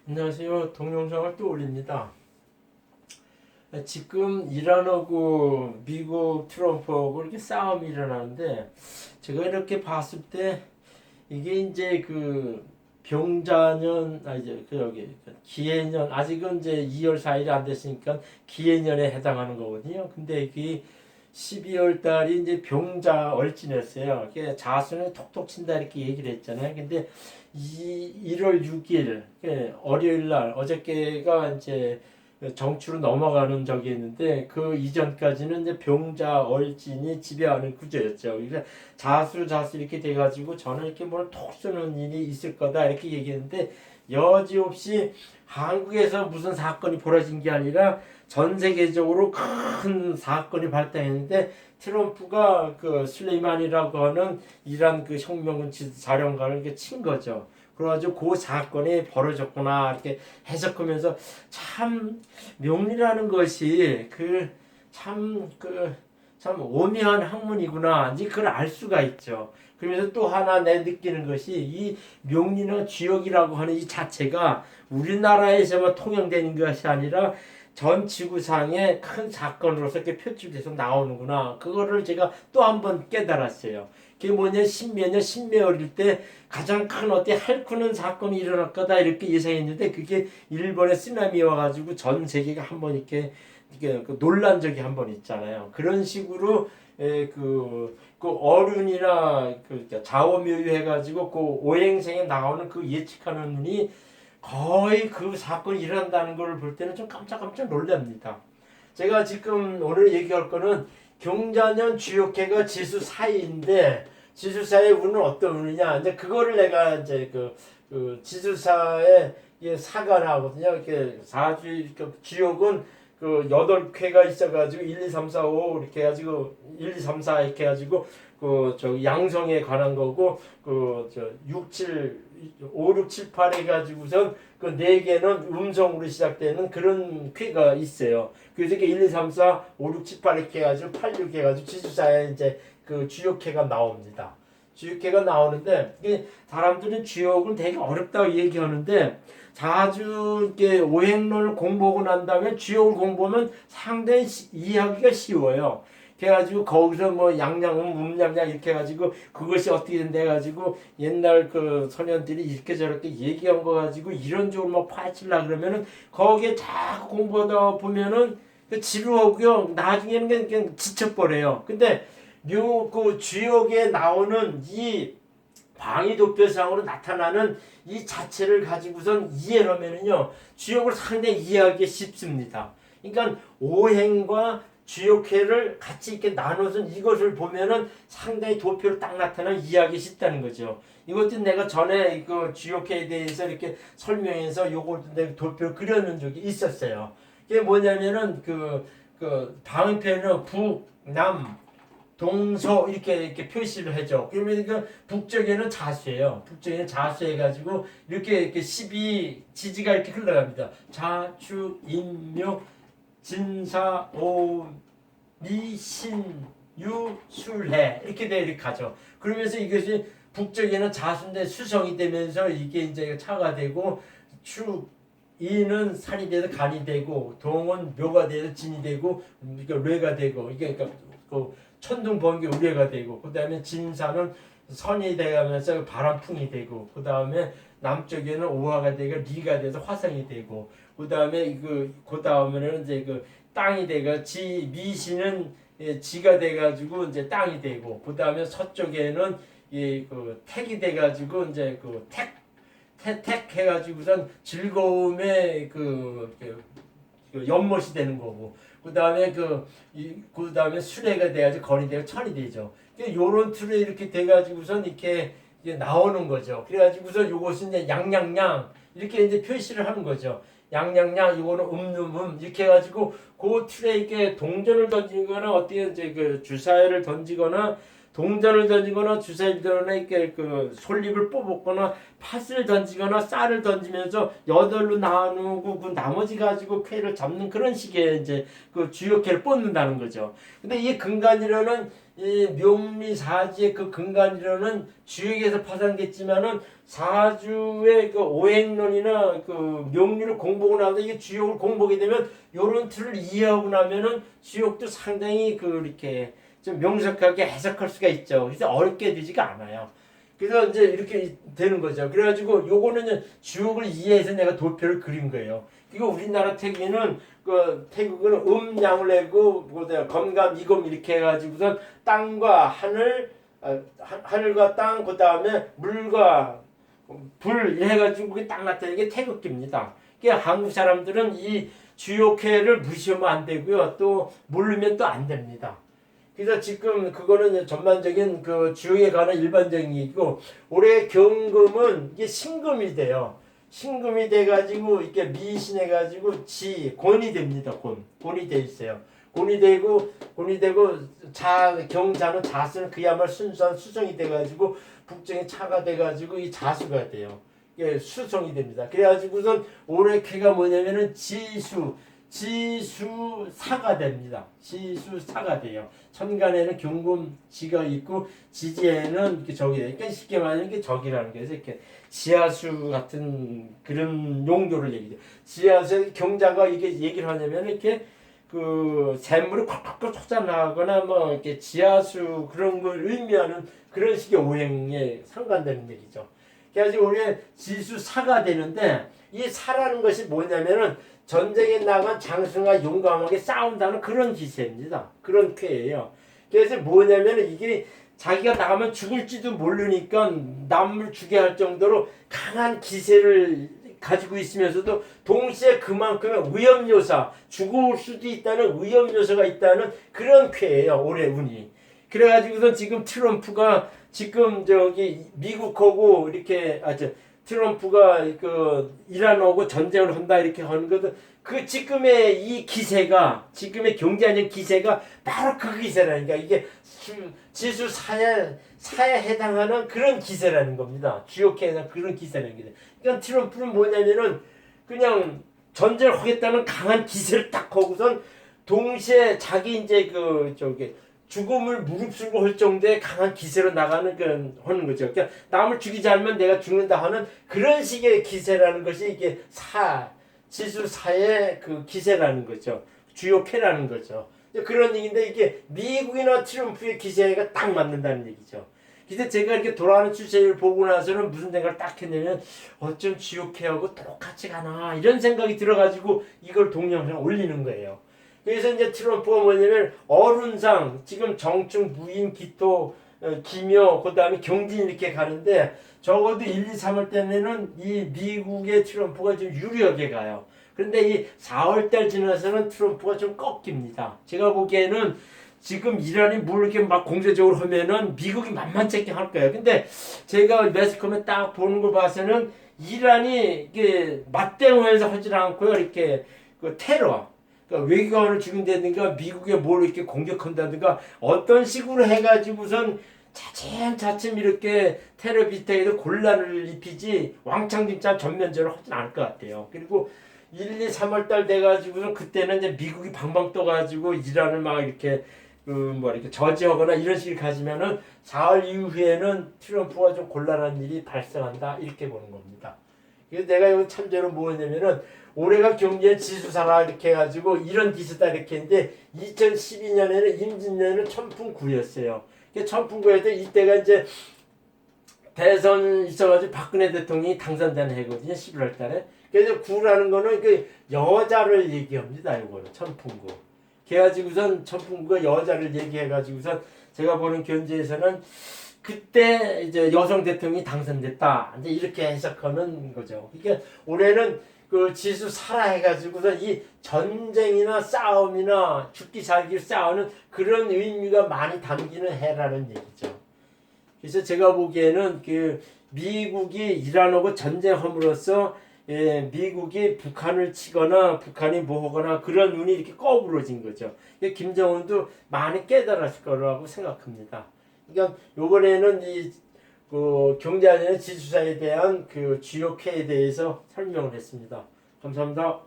안녕하세요. 동영상을 또 올립니다. 지금 이란하고 미국 트럼프하고 이렇게 싸움이 일어나는데, 제가 이렇게 봤을 때 이게 이제 그 병자년, 이제 그 여기 기해년, 아직은 이제 2월 4일이 안 됐으니까 기해년에 해당하는 거거든요. 근데 이게 12월 달이 이제 병자 얼진했어요. 이게 자수는 톡톡 친다 이렇게 얘기를 했잖아요. 근데 1월 6일 월요일 날 어저께가 이제 정추로 넘어가는 적이 있는데, 그 이전까지는 이제 병자 얼진이 지배하는 구조였죠. 그래서 자수 이렇게 돼가지고 저는 이렇게 뭘 톡 쏘는 일이 있을 거다 이렇게 얘기했는데, 여지없이 한국에서 무슨 사건이 벌어진 게 아니라 전 세계적으로 큰 사건이 발생했는데, 트럼프가 그 슬레이만이라고 하는 이란 그 혁명군 사령관을 이렇게 친 거죠. 그래가지고 그 사건이 벌어졌구나 이렇게 해석하면서, 참 명리라는 것이 참 오묘한 학문이구나 이제 그걸 알 수가 있죠. 그러면서 또 하나 내 느끼는 것이, 이 명리나 지역이라고 하는 이 자체가 우리나라에서만 통용되는 것이 아니라 전 지구상의 큰 사건으로서 이렇게 표출돼서 나오는구나. 그거를 제가 또 한 번 깨달았어요. 그게 뭐냐, 십몇어릴 때 가장 큰 어떤 핥히는 사건이 일어날 거다 이렇게 예상했는데, 그게 일본의 쓰나미 와가지고 전 세계가 한 번 이렇게 놀란 적이 한 번 있잖아요. 그런 식으로 그 어른이나 자오묘유해가지고 그 오행생에 나오는 그 예측하는 눈이 거의 그 사건이 일어난다는 걸 볼 때는 좀 깜짝 놀랍니다. 제가 지금 오늘 얘기할 거는 경자년 주역해가 지수 사이인데, 지수사의 운은 어떤 운이냐. 이제 그거를 내가 이제 그 지수사의 사가 나오거든요. 이렇게 사주 주역은 그 8쾌가 있어가지고 1, 2, 3, 4, 5 이렇게 해가지고 1, 2, 3, 4 이렇게 해가지고 그 저 양성에 관한 거고, 그 저 6, 7, 5, 6, 7, 8 해가지고선 그 4개는 음성으로 시작되는 그런 쾌가 있어요. 그래서 이게 1, 2, 3, 4, 5, 6, 7, 8 이렇게 해가지고 8, 6 해가지고 지수사에 이제 그 주역회가 나옵니다. 주역회가 나오는데, 이게 사람들은 주역을 되게 어렵다고 얘기하는데, 자주 이렇게 오행론을 공부하고 난 다음에 주역을 공부하면 상당히 이해하기가 쉬워요. 그래가지고 거기서 뭐 음양양 이렇게 해가지고 그것이 어떻게 된다 해가지고 옛날 그 소년들이 이렇게 저렇게 얘기한 거 가지고 이런 쪽으로 막 파헤치려 그러면은 거기에 자꾸 공부하다 보면은 지루하고요. 나중에는 그냥 지쳐버려요. 근데 그 주역에 나오는 이 방위도표상으로 나타나는 이 자체를 가지고선 이해를 하면은요, 주역을 상당히 이해하기 쉽습니다. 그러니까 오행과 주역회를 같이 이렇게 나눠서 이것을 보면은 상당히 도표로 딱 나타나 이해하기 쉽다는 거죠. 이것도 내가 전에 그 주역회에 대해서 이렇게 설명해서 요것도 내가 도표를 그려놓은 적이 있었어요. 이게 뭐냐면은 그 방위표는 북, 남, 동서 이렇게 표시를 해줘. 그러면 그 북쪽에는 자수예요. 북쪽에는 자수해가지고 이렇게 12 지지가 이렇게 흘러갑니다. 자추, 인묘, 진사, 오, 미, 신, 유, 술해 이렇게 돼 이렇게 가죠. 그러면서 이것이 북쪽에는 자수인데 수성이 되면서 이게 이제 차가 되고, 추 이는 살이 돼서 간이 되고, 동은 묘가 돼서 진이 되고, 그러니까 뇌가 되고, 이게 그러니까 그 천둥 번개 우뢰가 되고, 그 다음에 진사는 선이 되면서 바람풍이 되고, 그 다음에 남쪽에는 오화가 되고 리가 돼서 화성이 되고, 그 다음에 그 다음에는 이제 그 땅이 되고 미시는 지가 돼가지고 이제 땅이 되고, 그 다음에 서쪽에는 그 택이 돼가지고 이제 그 택 해가지고선 즐거움의 그 연못이 되는 거고, 그 다음에 그 다음에 수레가 돼가지고 거리 되고 천이 되죠. 요런 틀에 이렇게 돼가지고선 이렇게 나오는 거죠. 그래가지고서 요것은 이제 양양양 이렇게 이제 표시를 하는 거죠. 양양양 이거는 이렇게 해가지고 그 틀에 이렇게 동전을 던지거나 어떻게 이제 그 주사위를 던지거나 동전을 던지거나 주사위를 던지거나 이렇게 그 솔잎을 뽑았거나 팥을 던지거나 쌀을 던지면서 8로 나누고 그 나머지 가지고 쾌를 잡는 그런 식의 이제 그 주역회를 뽑는다는 거죠. 근데 이 근간이라는 이 묘미사지의 그 근간이로는 주역에서 파생됐지만은 사주의 그 오행론이나 그 명리를 공부하고 나서 이게 주역을 공부하게 되면 요런 틀을 이해하고 나면은 주역도 상당히 그 이렇게 좀 명석하게 해석할 수가 있죠. 그래서 어렵게 되지가 않아요. 그래서 이제 이렇게 되는 거죠. 그래가지고 요거는 주역을 이해해서 내가 도표를 그린 거예요. 이거 우리나라 태국에는 그 태국은 음양을 내고 뭐냐 검감 이검 이렇게 해가지고선 땅과 하늘 하늘과 땅 그다음에 물과 불 해가지고 그게 딱 나타내는 게 태극기입니다. 그러니까 한국 사람들은 이 주역회를 무시하면 안 되고요. 또 모르면 또 안 됩니다. 그래서 지금 그거는 전반적인 그 주역에 관한 일반적인 얘기고 올해 경금은 이게 신금이 돼요. 신금이 돼가지고 이렇게 미신해가지고 곤이 됩니다. 곤이 돼 있어요. 곤이 되고 경자는 자수는 그야말로 순수한 수성이 돼가지고 북정이 차가 돼가지고 이 자수가 돼요. 이게 수성이 됩니다. 그래가지고선 올해 쾌가 뭐냐면은 지수사가 됩니다. 지수사가 돼요. 천간에는 경금지가 있고 지지에는 이렇게 적이 돼요. 그러니까 쉽게 말하면 이게 적이라는 거예요. 이렇게 지하수 같은 그런 용도를 얘기해요. 지하수의 경자가 이게 얘기를 하냐면 이렇게 그 샘물이 콱콱 솟아나거나 뭐 이렇게 지하수 그런 걸 의미하는 그런 식의 오행에 상관되는 얘기죠. 그래서 올해 지수사가 되는데 이 사라는 것이 뭐냐면은 전쟁에 나간 장수가 용감하게 싸운다는 그런 기세입니다. 그런 쾌예요. 그래서 뭐냐면은 이게 자기가 나가면 죽을지도 모르니까 남을 죽게 할 정도로 강한 기세를 가지고 있으면서도 동시에 그만큼의 위험요소, 죽을 수도 있다는 위험요소가 있다는 그런 쾌예요. 올해 운이. 그래가지고선 지금 트럼프가 지금 저기 미국하고 이렇게 트럼프가 그 이란하고 전쟁을 한다 이렇게 하는 것은 그 지금의 이 기세가 지금의 경제적 기세가 바로 그 기세라니까 이게 지수 사에 해당하는 그런 기세라는 겁니다. 주요케 해당 그런 기세라는 게. 그러니까 트럼프는 뭐냐면은 그냥 전쟁을 하겠다는 강한 기세를 딱 하고선 동시에 자기 이제 그 저기 죽음을 무릅쓰고 할 정도의 강한 기세로 나가는 그런 하는 거죠. 그러니까 남을 죽이지 않으면 내가 죽는다 하는 그런 식의 기세라는 것이 이게 지수사의 그 기세라는 거죠. 주요캐라는 거죠. 그런 얘기인데 이게 미국이나 트럼프의 기세가 딱 맞는다는 얘기죠. 그래서 제가 이렇게 돌아가는 추세를 보고 나서는 무슨 생각을 딱 했냐면 어쩜 주요캐하고 똑같이 가나 이런 생각이 들어가지고 이걸 동영상 올리는 거예요. 그래서 이제 트럼프가 뭐냐면 어른상 지금 정충 무인 기토 기묘 그다음에 경진 이렇게 가는데 적어도 1, 2, 3월 때는 이 미국의 트럼프가 좀 유리하게 가요. 그런데 이 4월달 지나서는 트럼프가 좀 꺾입니다. 제가 보기에는 지금 이란이 뭘 이렇게 막 공세적으로 하면은 미국이 만만치 않게 할 거예요. 근데 제가 매스컴에 딱 보는 걸 봐서는 이란이 이게 맞대응해서 하질 않고요. 이렇게 그 테러 그러니까 외교관을 죽인다든가 미국에 뭘 이렇게 공격한다든가 어떤 식으로 해가지고선 차츰 이렇게 테러 비슷하게도 곤란을 입히지 왕창 진짜 전면적으로 하진 않을 것 같아요. 그리고 1, 2, 3월 달 돼가지고선 그때는 이제 미국이 방방 떠가지고 이란을 막 이렇게 이렇게 저지하거나 이런 식으로 가지면은 4월 이후에는 트럼프가 좀 곤란한 일이 발생한다 이렇게 보는 겁니다. 그래서 내가 이거 참조로 뭐냐면은 올해가 경제 지수사라 이렇게 해가지고 이런 기세다 이렇게 했는데 2012년에는 임진년은 천풍구였어요. 천풍구에서 이때가 이제 대선 있어가지고 박근혜 대통령이 당선된 해거든요. 11월 달에. 그래서 구라는 거는 그 여자를 얘기합니다. 이거는 천풍구. 그래가지고선 천풍구가 여자를 얘기해가지고선 제가 보는 견제에서는 그때 이제 여성 대통령이 당선됐다. 이제 이렇게 해석하는 거죠. 그러니까 올해는 그 지수 살아 해가지고서 이 전쟁이나 싸움이나 죽기 살기 싸우는 그런 의미가 많이 담기는 해라는 얘기죠. 그래서 제가 보기에는 그 미국이 이란하고 전쟁함으로써 미국이 북한을 치거나 북한이 뭐하거나 그런 운이 이렇게 거부러진 거죠. 김정은도 많이 깨달았을 거라고 생각합니다. 그러니까 이번에는 그 경제안전의 지수사에 대한 그 주요캐에 대해서 설명을 했습니다. 감사합니다.